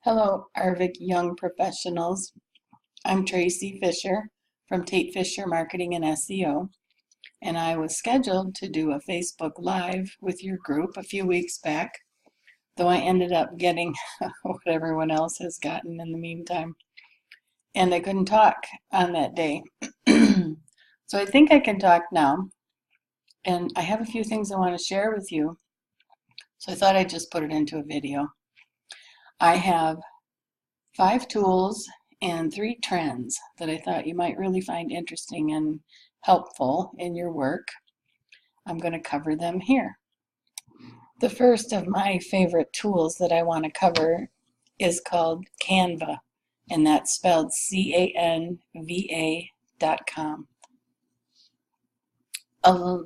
Hello, ARVC young professionals. I'm Tracie Fisher from TateFisher Marketing and SEO, and I was scheduled to do a Facebook Live with your group a few weeks back, though I ended up getting what everyone else has gotten in the meantime, and I couldn't talk on that day. So I think I can talk now, and I have a few things I want to share with you, so I thought I'd just put it into a video. I have 5 tools and 3 trends that I thought you might really find interesting and helpful in your work. I'm going to cover them here. The first of my favorite tools that I want to cover is called Canva, and that's spelled CANVA.com.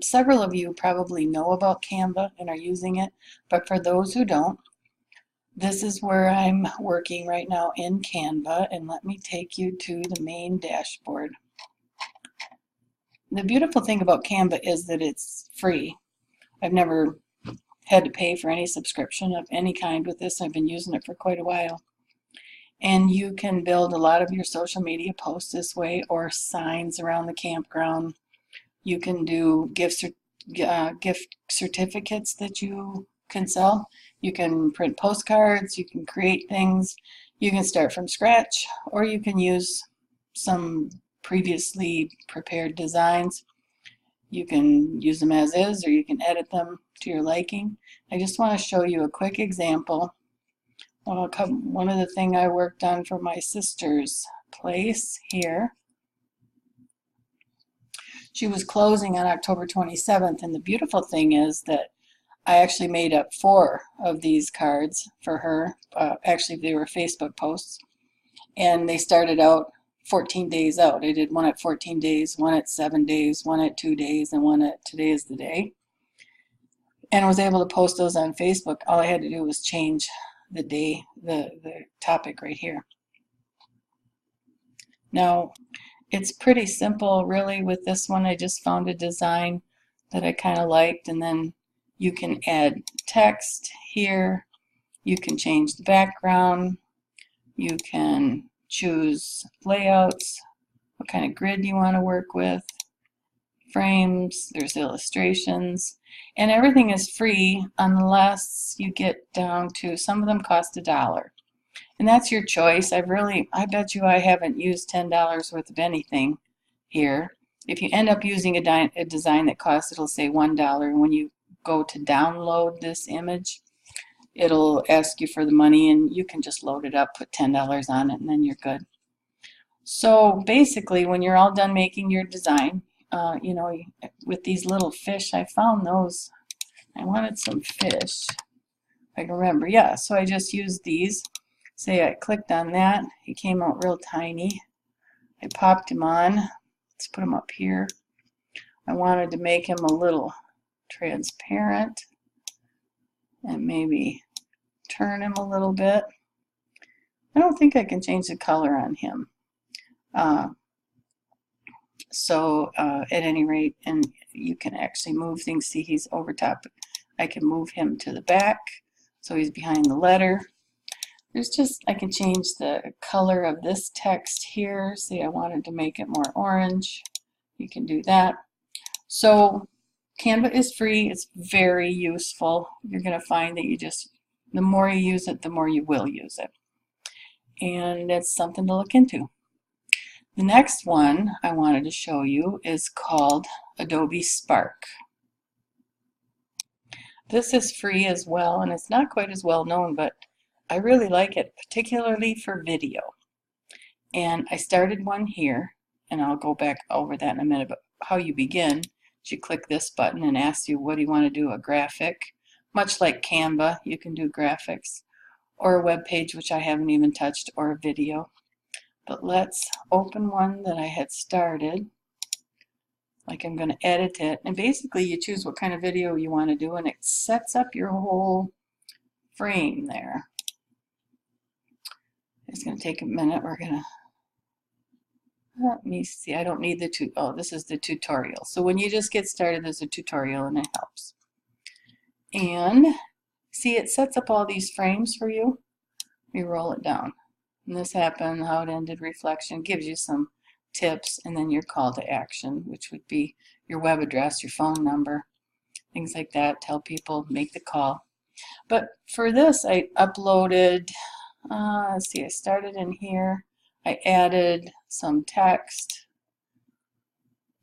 Several of you probably know about Canva and are using it, but for those who don't, this is where I'm working right now in Canva, and let me take you to the main dashboard. The beautiful thing about Canva is that it's free. I've never had to pay for any subscription of any kind with this. I've been using it for quite a while. And you can build a lot of your social media posts this way, or signs around the campground. You can do gift certificates that you can sell. You can print postcards, you can create things, you can start from scratch, or you can use some previously prepared designs. You can use them as is, or you can edit them to your liking. I just want to show you a quick example. One of the things I worked on for my sister's place here. She was closing on October 27th, and the beautiful thing is that I actually made up 4 of these cards for her. Actually, they were Facebook posts, and they started out 14 days out. I did one at 14 days, one at 7 days, one at 2 days, and one at today is the day. And I was able to post those on Facebook. All I had to do was change the day, the topic right here. Now, it's pretty simple, really, with this one. I just found a design that I kind of liked, and then you can add text here, you can change the background, you can choose layouts, what kind of grid you want to work with, frames, there's illustrations, and everything is free unless you get down to, some of them cost $1. And that's your choice. I bet you I haven't used $10 worth of anything here. If you end up using a design that costs, it'll say $1, and when you go to download this image, it'll ask you for the money, and you can just load it up, put $10 on it, and then you're good. So basically, when you're all done making your design, you know, with these little fish, I found those. I wanted some fish. I can remember, yeah. So I just used these. Say I clicked on that, he came out real tiny. I popped him on. Let's put him up here. I wanted to make him a little transparent and maybe turn him a little bit. I don't think I can change the color on him. At any rate, and you can actually move things. See, he's over top. I can move him to the back so he's behind the letter. I can change the color of this text here. See, I wanted to make it more orange. You can do that. So Canva is free. It's very useful. You're going to find that the more you use it, the more you will use it. And it's something to look into. The next one I wanted to show you is called Adobe Spark. This is free as well, and it's not quite as well known, but I really like it, particularly for video. And I started one here, and I'll go back over that in a minute, but how you begin, you click this button and asks you, what do you want to do, a graphic? Much like Canva, you can do graphics, or a web page, which I haven't even touched, or a video. But let's open one that I had started. Like, I'm going to edit it, and basically you choose what kind of video you want to do, and it sets up your whole frame there. It's going to take a minute. We're going to, let me see, I don't need this is the tutorial. So when you just get started, there's a tutorial and it helps. And see, it sets up all these frames for you. we roll it down. And this happened, how it ended, reflection, gives you some tips, and then your call to action, which would be your web address, your phone number, things like that. Tell people, make the call. But for this, I uploaded, let's see, I started in here. I added some text.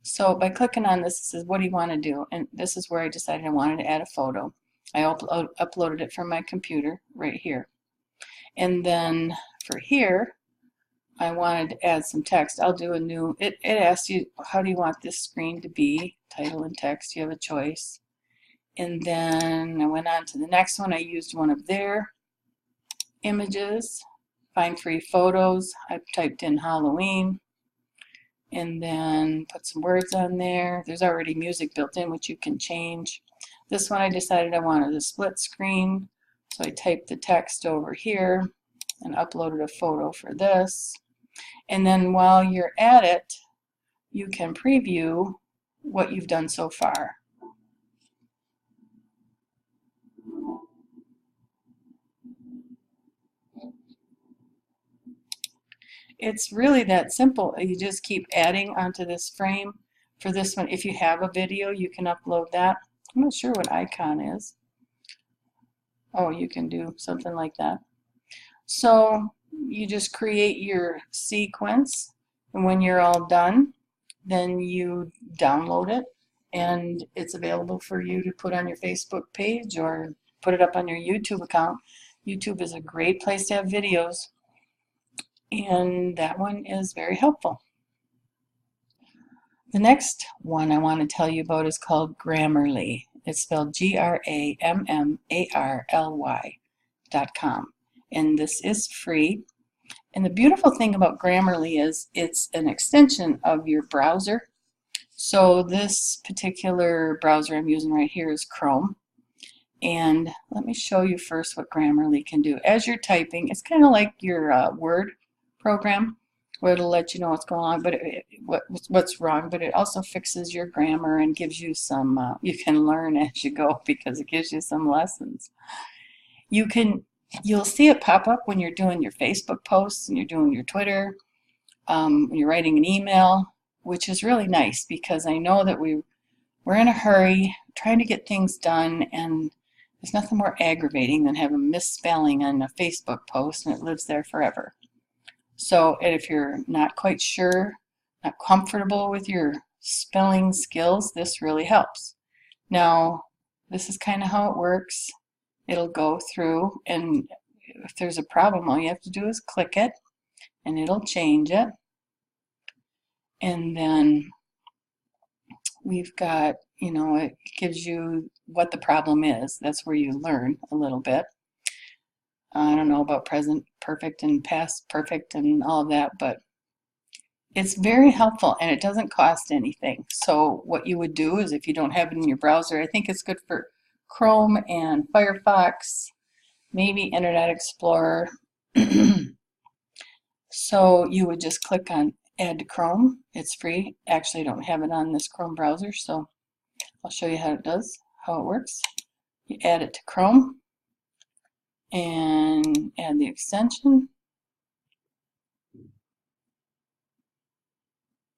So by clicking on this, it says, what do you want to do? And this is where I decided I wanted to add a photo. I uploaded it from my computer right here. And then for here, I wanted to add some text. I'll do a new, it asks you, how do you want this screen to be? Title and text, you have a choice. And then I went on to the next one. I used one of their images, find free photos. I typed in Halloween and then put some words on there. There's already music built in, which you can change. This one I decided I wanted a split screen, so I typed the text over here and uploaded a photo for this. And then while you're at it, you can preview what you've done so far. It's really that simple. You just keep adding onto this frame. For this one, if you have a video, you can upload that. I'm not sure what icon is. Oh, you can do something like that. So you just create your sequence, and when you're all done, then you download it, and it's available for you to put on your Facebook page or put it up on your YouTube account. YouTube is a great place to have videos, and that one is very helpful. The next one I want to tell you about is called Grammarly. It's spelled GRAMMARLY.com. And this is free. And the beautiful thing about Grammarly is it's an extension of your browser. So this particular browser I'm using right here is Chrome. And let me show you first what Grammarly can do. As you're typing, it's kind of like your Word program, where it'll let you know what's going on, but what's wrong, but it also fixes your grammar and gives you some, you can learn as you go because it gives you some lessons. You'll see it pop up when you're doing your Facebook posts and you're doing your Twitter, when you're writing an email, which is really nice because I know that we're in a hurry trying to get things done, and there's nothing more aggravating than having misspelling on a Facebook post and it lives there forever. So if you're not quite sure, not comfortable with your spelling skills, this really helps. Now, this is kind of how it works. It'll go through, and if there's a problem, all you have to do is click it, and it'll change it. And then we've got, it gives you what the problem is. That's where you learn a little bit. I don't know about present perfect and past perfect and all of that, but it's very helpful and it doesn't cost anything. So what you would do is, if you don't have it in your browser, I think it's good for Chrome and Firefox, maybe Internet Explorer. So you would just click on Add to Chrome. It's free. Actually, I don't have it on this Chrome browser, so I'll show you how it works. You add it to Chrome and add the extension,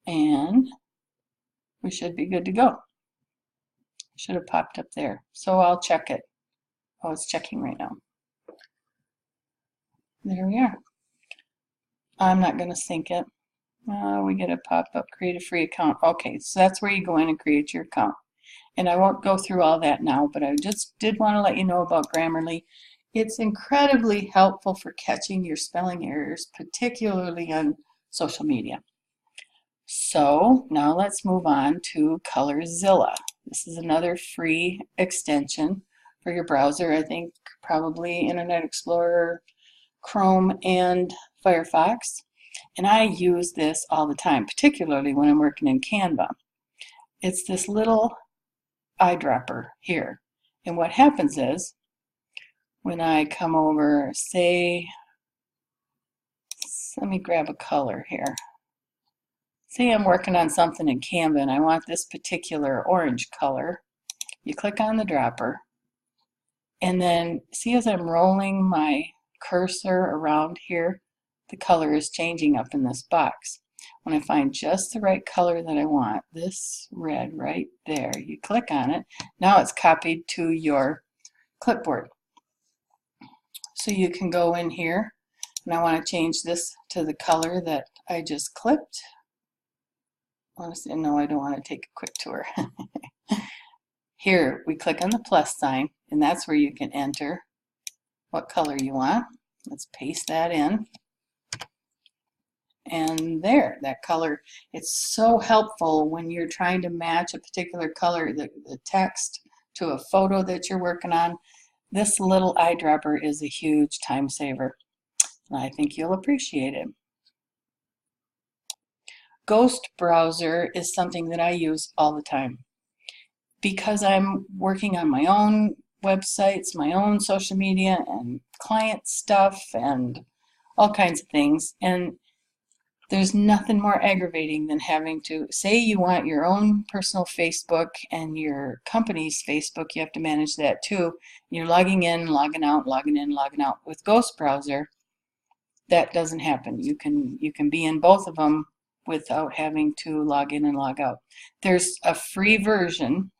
and we should be good to go. Should have popped up there. So I'll check it. Oh, it's checking right now. There we are. I'm not going to sync it. We get a pop-up, create a free account. Okay, so that's where you go in and create your account. And I won't go through all that now, but I just did want to let you know about Grammarly. It's incredibly helpful for catching your spelling errors, particularly on social media. So now let's move on to ColorZilla. This is another free extension for your browser. I think probably Internet Explorer, Chrome, and Firefox. And I use this all the time, particularly when I'm working in Canva. It's this little eyedropper here. And what happens is, when I come over, say, let me grab a color here. Say I'm working on something in Canva and I want this particular orange color. You click on the dropper, and then see, as I'm rolling my cursor around here, the color is changing up in this box. When I find just the right color that I want, this red right there, you click on it. Now it's copied to your clipboard. So you can go in here, and I want to change this to the color that I just clipped. Honestly, no, I don't want to take a quick tour. Here, we click on the plus sign, and that's where you can enter what color you want. Let's paste that in. And there, that color. It's so helpful when you're trying to match a particular color, the text, to a photo that you're working on. This little eyedropper is a huge time saver, and I think you'll appreciate it. Ghost Browser is something that I use all the time because I'm working on my own websites, my own social media and client stuff and all kinds of things. And there's nothing more aggravating than having to say you want your own personal Facebook and your company's Facebook. You have to manage that too. You're logging in, logging out, logging in, logging out. With Ghost Browser, that doesn't happen. You can be in both of them without having to log in and log out. There's a free version.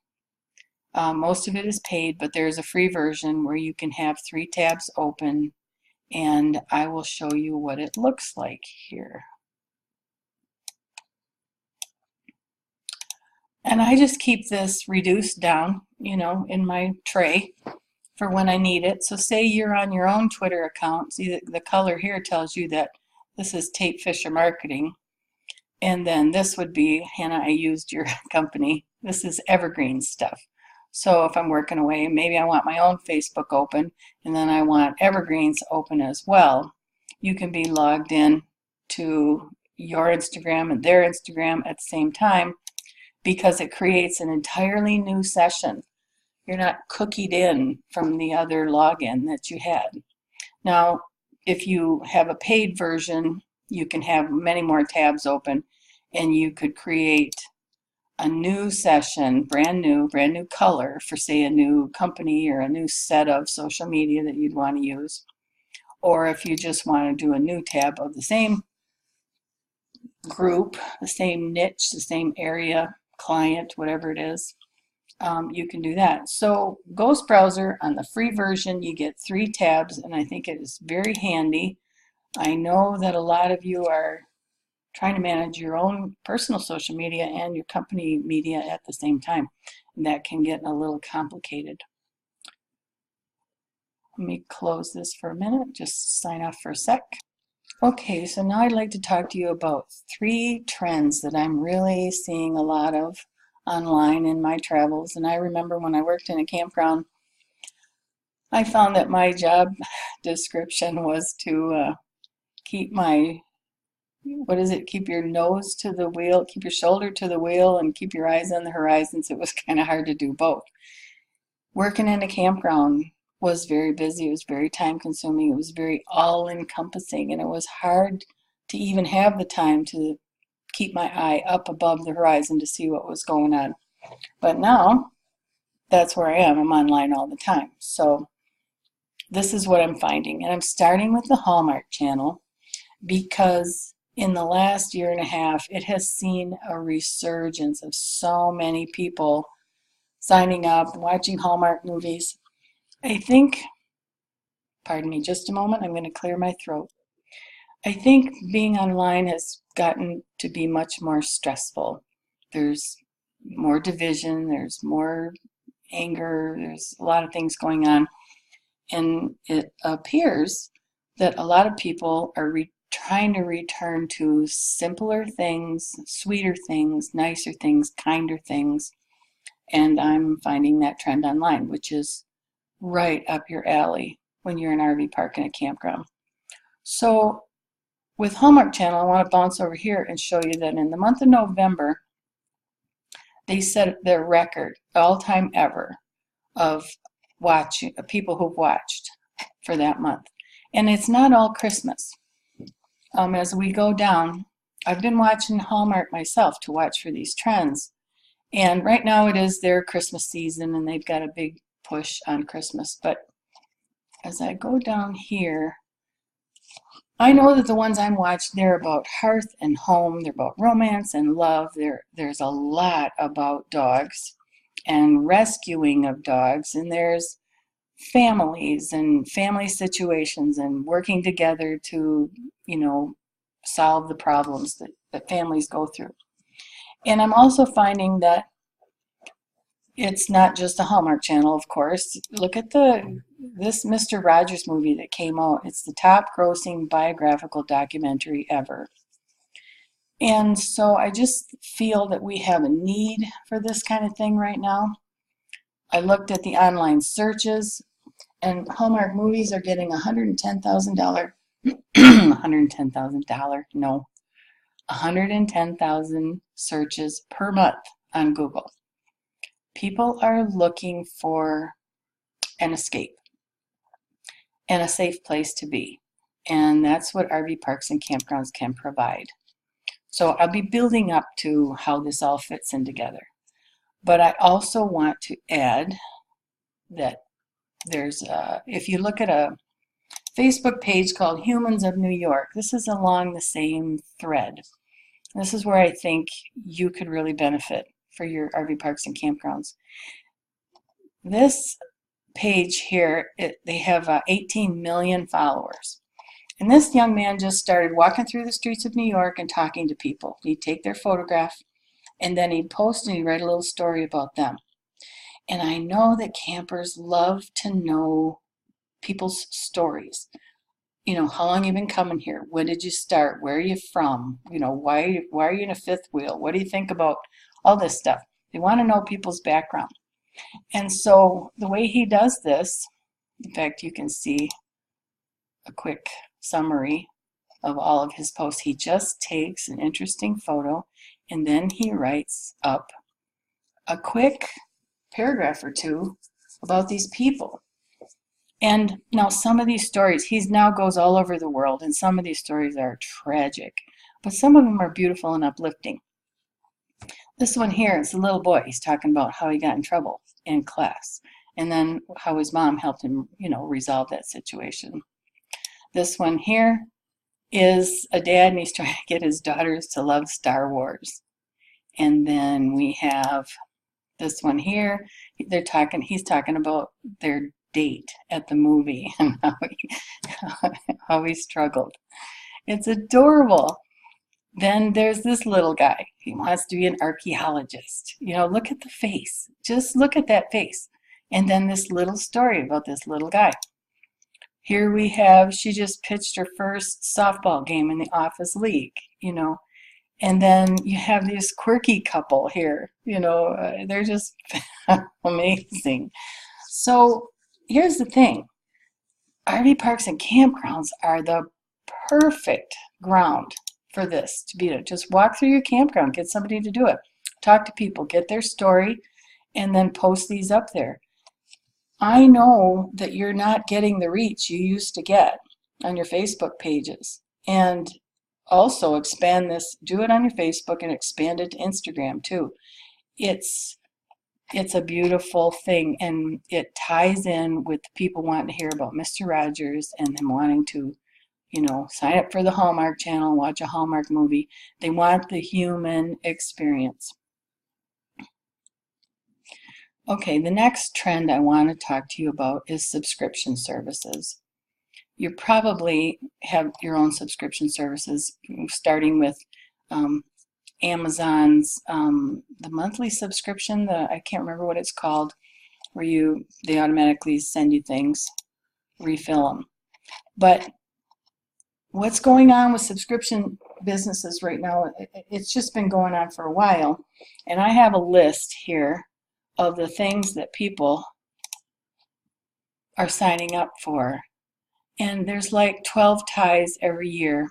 Most of it is paid, but there's a free version where you can have 3 tabs open, and I will show you what it looks like here. And I just keep this reduced down, in my tray for when I need it. So say you're on your own Twitter account. See, the color here tells you that this is TateFisher Marketing. And then this would be, Hannah, I used your company. This is evergreen stuff. So if I'm working away, maybe I want my own Facebook open, and then I want evergreens open as well. You can be logged in to your Instagram and their Instagram at the same time, because it creates an entirely new session. You're not cookied in from the other login that you had. Now, if you have a paid version, you can have many more tabs open, and you could create a new session, brand new color for, say, a new company or a new set of social media that you'd want to use. Or if you just want to do a new tab of the same group, the same niche, the same area, client, whatever it is, you can do that. So Ghost Browser, on the free version, you get 3 tabs, and I think it is very handy. I know that a lot of you are trying to manage your own personal social media and your company media at the same time, and that can get a little complicated. Let me close this for a minute, just sign off for a sec. Okay, so now I'd like to talk to you about 3 trends that I'm really seeing a lot of online in my travels. And I remember when I worked in a campground, I found that my job description was to keep my, keep your nose to the wheel, keep your shoulder to the wheel, and keep your eyes on the horizons. It was kind of hard to do both. Working in a campground was very busy. It was very time consuming. It was very all encompassing, and it was hard to even have the time to keep my eye up above the horizon to see what was going on. But now that's where I am. I'm online all the time. So this is what I'm finding, and I'm starting with the Hallmark channel because in the last year and a half it has seen a resurgence of so many people signing up, watching Hallmark movies. I think, pardon me just a moment, I'm going to clear my throat. I think being online has gotten to be much more stressful. There's more division, there's more anger, there's a lot of things going on. And it appears that a lot of people are trying to return to simpler things, sweeter things, nicer things, kinder things. And I'm finding that trend online, which is right up your alley when you're in an RV park and a campground. So with Hallmark Channel, I want to bounce over here and show you that in the month of November, they set their record, all-time ever, of watching, people who've watched for that month. And it's not all Christmas. As we go down, I've been watching Hallmark myself to watch for these trends. And right now it is their Christmas season, and they've got a big push on Christmas. But as I go down here, I know that the ones I'm watching, they're about hearth and home, they're about romance and love. There's a lot about dogs and rescuing of dogs, and there's families and family situations and working together to, solve the problems that families go through. And I'm also finding that it's not just a Hallmark channel, of course. Look at this Mr. Rogers movie that came out. It's the top grossing biographical documentary ever. And so I just feel that we have a need for this kind of thing right now. I looked at the online searches, and Hallmark movies are getting $110,000, $110,000, no, 110,000 searches per month on Google. People are looking for an escape and a safe place to be. And that's what RV parks and campgrounds can provide. So I'll be building up to how this all fits in together. But I also want to add that if you look at a Facebook page called Humans of New York, this is along the same thread. This is where I think you could really benefit for your RV parks and campgrounds. This page here, they have 18 million followers. And this young man just started walking through the streets of New York and talking to people. He'd take their photograph, and then he'd post and he'd write a little story about them. And I know that campers love to know people's stories. How long you been coming here? When did you start? Where are you from? Why are you in a fifth wheel? What do you think about all this stuff? They want to know people's background. And so the way he does this, in fact, you can see a quick summary of all of his posts. He just takes an interesting photo and then he writes up a quick paragraph or two about these people. And now some of these stories, he now goes all over the world, and some of these stories are tragic, but some of them are beautiful and uplifting. This one here is a little boy. He's talking about how he got in trouble in class, and then how his mom helped him, resolve that situation. This one here is a dad, and he's trying to get his daughters to love Star Wars. And then we have this one here. He's talking about their date at the movie and how he struggled. It's adorable. Then there's this little guy. He wants to be an archaeologist. Look at the face. Just look at that face. And then this little story about this little guy. Here we have, she just pitched her first softball game in the office league, And then you have this quirky couple here, they're just amazing. So here's the thing. RV parks and campgrounds are the perfect ground for this to be. Just walk through your campground, get somebody to do it. Talk to people, get their story, and then post these up there. I know that you're not getting the reach you used to get on your Facebook pages. And also expand this, do it on your Facebook and expand it to Instagram too. It's a beautiful thing, and it ties in with people wanting to hear about Mr. Rogers and them wanting to, sign up for the Hallmark channel, watch a Hallmark movie. They want the human experience. Okay, the next trend I want to talk to you about is subscription services. You probably have your own subscription services, starting with Amazon's the monthly subscription. I can't remember what it's called, where they automatically send you things, refill them. But what's going on with subscription businesses right now? It's just been going on for a while, and I have a list here of the things that people are signing up for. And there's like 12 ties every year.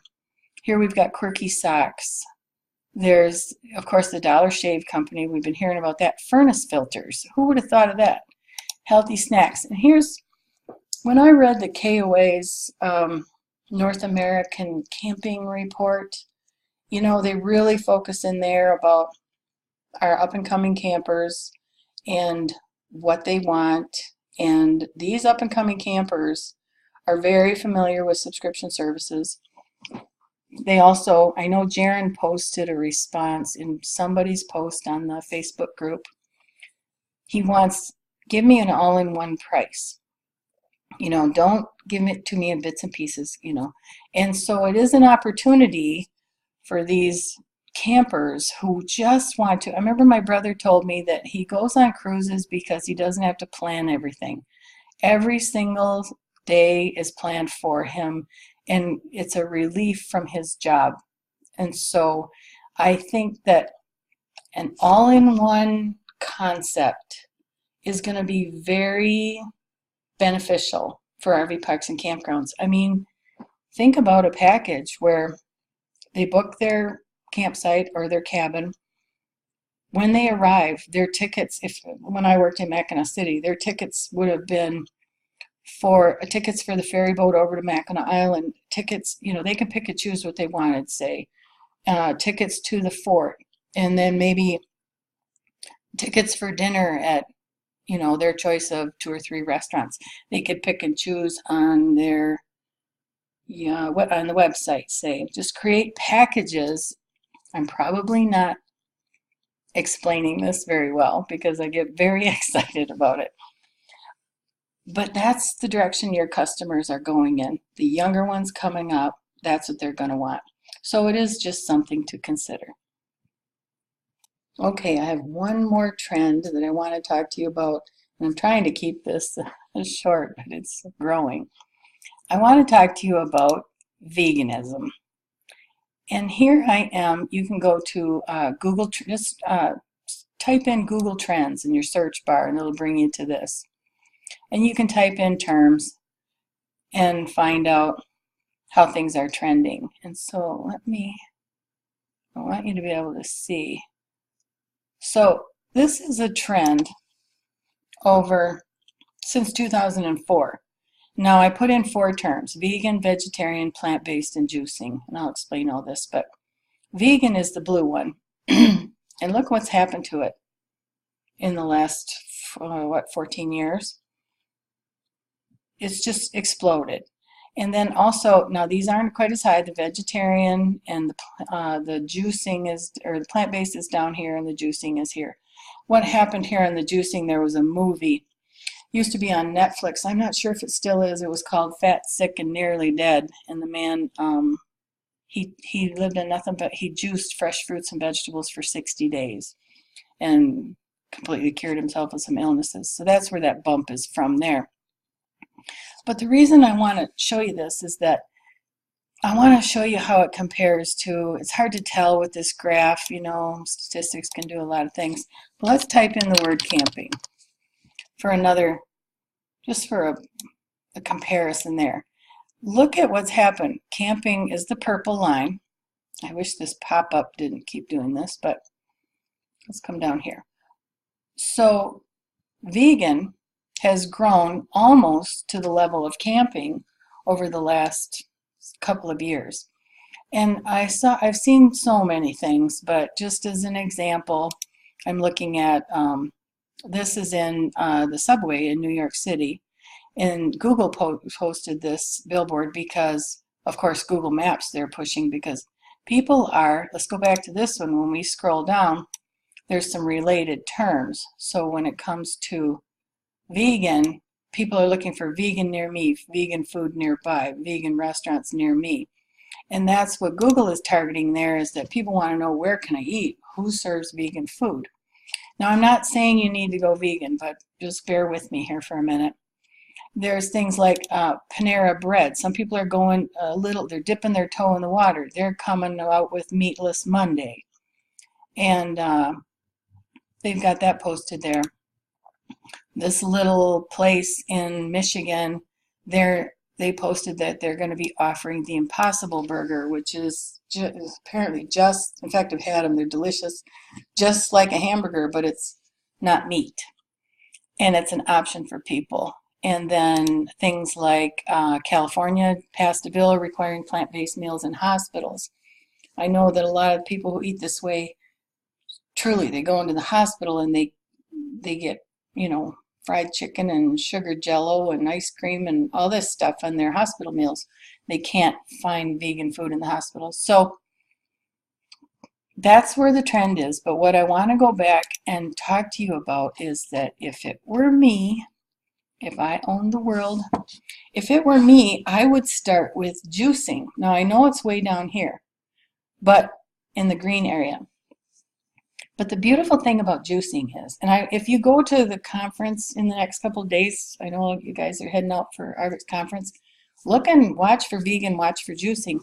Here we've got quirky socks. There's, of course, the Dollar Shave Company. We've been hearing about that. Furnace filters. Who would have thought of that? Healthy snacks. And when I read the KOA's North American Camping Report, they really focus in there about our up-and-coming campers and what they want. And these up-and-coming campers are very familiar with subscription services. They also, I know Jaron posted a response in somebody's post on the Facebook group. He wants, give me an all-in-one price. Don't give it to me in bits and pieces. And so it is an opportunity for these campers who just want to. I remember my brother told me that he goes on cruises because he doesn't have to plan everything. Every single day is planned for him, and it's a relief from his job. And so I think that an all-in-one concept is going to be very beneficial for RV parks and campgrounds. I mean, think about a package where they book their campsite or their cabin. When they arrive, their tickets, when I worked in Mackinac City, their tickets would have been for tickets for the ferry boat over to Mackinac Island, tickets, they could pick and choose what they wanted, say, tickets to the fort, and then maybe tickets for dinner at, their choice of 2 or 3 restaurants. They could pick and choose on their, on the website, say. Just create packages. I'm probably not explaining this very well because I get very excited about it. But that's the direction your customers are going in. The younger ones coming up, that's what they're going to want. So it is just something to consider. Okay, I have one more trend that I want to talk to you about, and I'm trying to keep this short, but it's growing. I want to talk to you about veganism. And here I am. You can go to Google, just type in Google Trends in your search bar, and it'll bring you to this. And you can type in terms and find out how things are trending. And so I want you to be able to see. So this is a trend over since 2004. Now I put in 4 terms: vegan, vegetarian, plant-based, and juicing. And I'll explain all this, but vegan is the blue one. And look what's happened to it in the last, 14 years. It's just exploded. And then also, now these aren't quite as high. The vegetarian and the juicing is, or the plant-based is down here, and the juicing is here. What happened here in the juicing, there was a movie, used to be on Netflix. I'm not sure if it still is. It was called Fat, Sick, and Nearly Dead. And the man, he lived in nothing but, he juiced fresh fruits and vegetables for 60 days and completely cured himself of some illnesses. So that's where that bump is from there. But the reason I want to show you this is that I want to show you how it compares to, it's hard to tell with this graph, statistics can do a lot of things. But let's type in the word camping for another, just for a comparison there. Look at what's happened. Camping is the purple line. I wish this pop-up didn't keep doing this, but let's come down here. So vegan has grown almost to the level of camping over the last couple of years. And I've seen so many things, but just as an example, I'm looking at, this is in the subway in New York City, and Google posted this billboard because, of course, Google Maps they're pushing, because people are, let's go back to this one, when we scroll down, there's some related terms. So when it comes to vegan, people are looking for vegan near me, vegan food nearby, vegan restaurants near me. And that's what Google is targeting there, is that people want to know, where can I eat? Who serves vegan food? Now, I'm not saying you need to go vegan, but just bear with me here for a minute. There's things like Panera Bread. Some people are going they're dipping their toe in the water. They're coming out with Meatless Monday. And they've got that posted there. This little place in Michigan, they posted that they're going to be offering the Impossible Burger, which is apparently just, in fact, I've had them, they're delicious, just like a hamburger, but it's not meat. And it's an option for people. And then things like California passed a bill requiring plant-based meals in hospitals. I know that a lot of people who eat this way, truly, they go into the hospital and they get, fried chicken and sugar jello and ice cream and all this stuff on their hospital meals. they can't find vegan food in the hospital. So that's where the trend is. But what I want to go back and talk to you about is that if it were me, if I owned the world, if it were me, I would start with juicing. Now I know it's way down here, but in the green area. But the beautiful thing about juicing is, and if you go to the conference in the next couple of days, I know you guys are heading out for ARVC conference, look and watch for vegan, watch for juicing.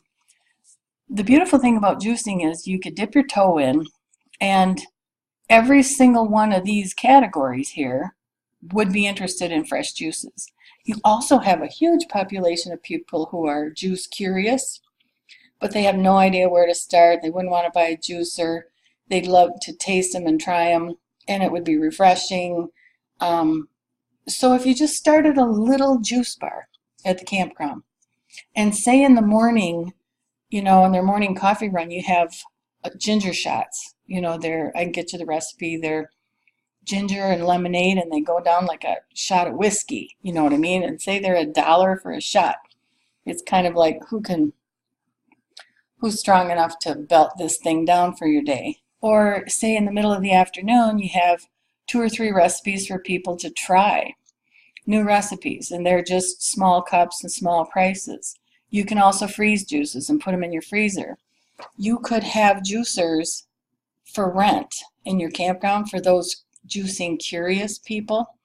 The beautiful thing about juicing is you could dip your toe in, and every single one of these categories here would be interested in fresh juices. You also have a huge population of people who are juice curious, but they have no idea where to start. They wouldn't want to buy a juicer. They'd love to taste them and try them, and it would be refreshing. So if you just started a little juice bar at the campground, and say in the morning, in their morning coffee run, you have ginger shots. I can get you the recipe. They're ginger and lemonade, and they go down like a shot of whiskey. You know what I mean? And say they're $1 for a shot. It's kind of like who's strong enough to belt this thing down for your day. Or say in the middle of the afternoon, you have 2 or 3 recipes for people to try. New recipes, and they're just small cups and small prices. You can also freeze juices and put them in your freezer. You could have juicers for rent in your campground for those juicing curious people.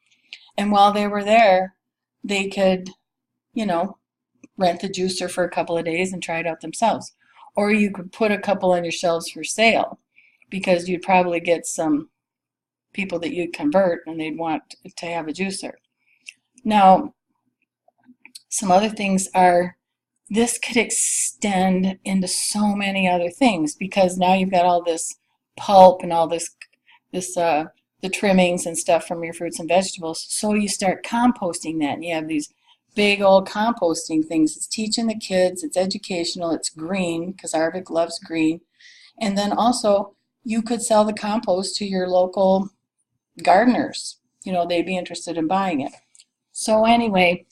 And while they were there, they could, rent the juicer for a couple of days and try it out themselves. Or you could put a couple on your shelves for sale, because you'd probably get some people that you'd convert and they'd want to have a juicer. Now, some other things are, this could extend into so many other things, because now you've got all this pulp and all the trimmings and stuff from your fruits and vegetables. So you start composting that, and you have these big old composting things. It's teaching the kids, it's educational, it's green, because ARVC loves green. And then also, you could sell the compost to your local gardeners. They'd be interested in buying it. So anyway,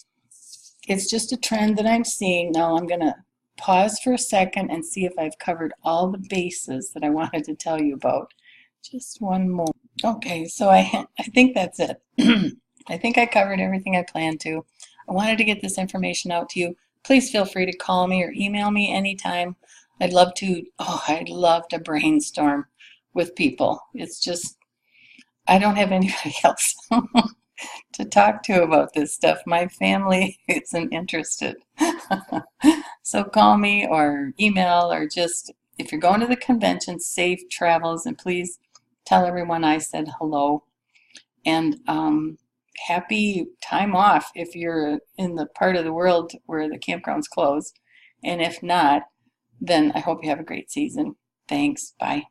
it's just a trend that I'm seeing. Now I'm going to pause for a second and see if I've covered all the bases that I wanted to tell you about. Just one more. Okay, so I think that's it. I think I covered everything I planned to. I wanted to get this information out to you. Please feel free to call me or email me anytime. I'd love to brainstorm with people. It's just, I don't have anybody else to talk to about this stuff. My family isn't interested. So call me or email, or just, if you're going to the convention, safe travels, and please tell everyone I said hello. And happy time off if you're in the part of the world where the campground's closed. And if not, then I hope you have a great season. Thanks. Bye.